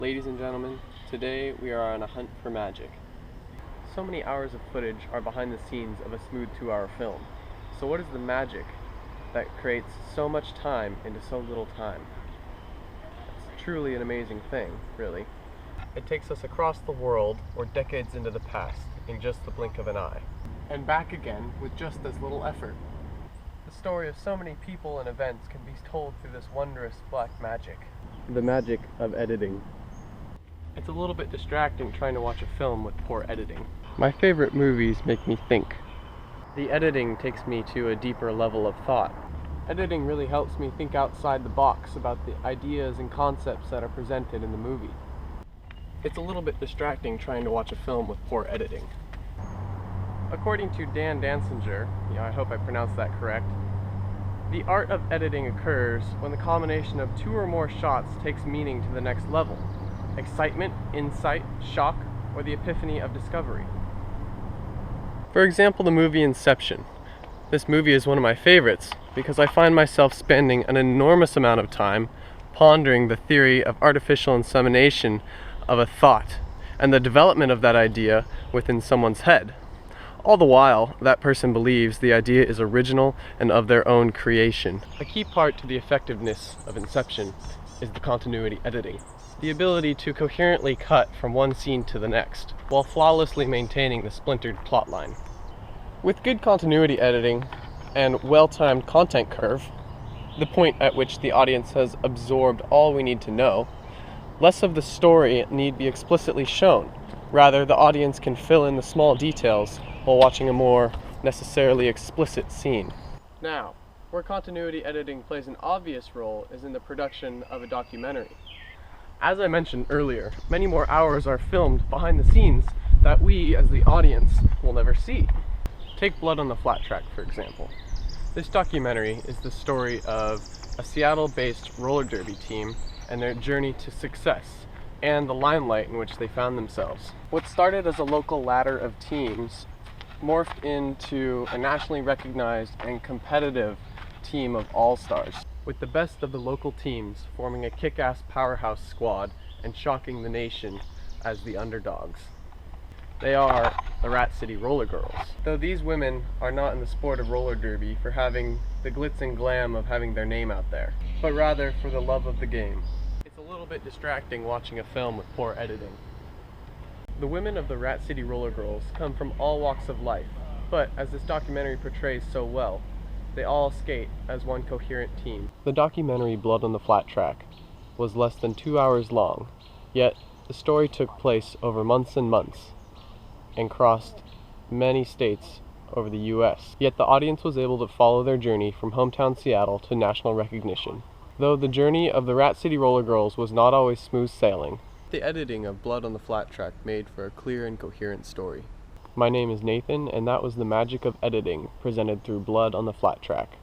Ladies and gentlemen, today we are on a hunt for magic. So many hours of footage are behind the scenes of a smooth 2-hour film. So what is the magic that creates so much time into so little time? It's truly an amazing thing, really. It takes us across the world or decades into the past in just the blink of an eye. And back again with just as little effort. The story of so many people and events can be told through this wondrous black magic. The magic of editing. It's a little bit distracting trying to watch a film with poor editing. My favorite movies make me think. The editing takes me to a deeper level of thought. Editing really helps me think outside the box about the ideas and concepts that are presented in the movie. It's a little bit distracting trying to watch a film with poor editing. According to Dan Dansinger, I hope I pronounced that correct, the art of editing occurs when the combination of 2 or more shots takes meaning to the next level. Excitement, insight, shock, or the epiphany of discovery. For example, the movie Inception. This movie is one of my favorites because I find myself spending an enormous amount of time pondering the theory of artificial insemination of a thought and the development of that idea within someone's head. All the while, that person believes the idea is original and of their own creation. A key part to the effectiveness of Inception is the continuity editing. The ability to coherently cut from one scene to the next, while flawlessly maintaining the splintered plotline. With good continuity editing and well-timed content curve, the point at which the audience has absorbed all we need to know, less of the story need be explicitly shown. Rather, the audience can fill in the small details while watching a more necessarily explicit scene. Now, where continuity editing plays an obvious role is in the production of a documentary. As I mentioned earlier, many more hours are filmed behind the scenes that we, as the audience, will never see. Take Blood on the Flat Track, for example. This documentary is the story of a Seattle-based roller derby team and their journey to success, and the limelight in which they found themselves. What started as a local ladder of teams morphed into a nationally recognized and competitive team of all-stars, with the best of the local teams forming a kick-ass powerhouse squad and shocking the nation as the underdogs. They are the Rat City Roller Girls. Though these women are not in the sport of roller derby for having the glitz and glam of having their name out there, but rather for the love of the game. It's a little bit distracting watching a film with poor editing. The women of the Rat City Roller Girls come from all walks of life, but as this documentary portrays so well, they all skate as one coherent team. The documentary Blood on the Flat Track was less than 2 hours long, yet the story took place over months and months and crossed many states over the US. Yet the audience was able to follow their journey from hometown Seattle to national recognition. Though the journey of the Rat City Roller Girls was not always smooth sailing, the editing of Blood on the Flat Track made for a clear and coherent story. My name is Nathan, and that was the magic of editing presented through Blood on the Flat Track.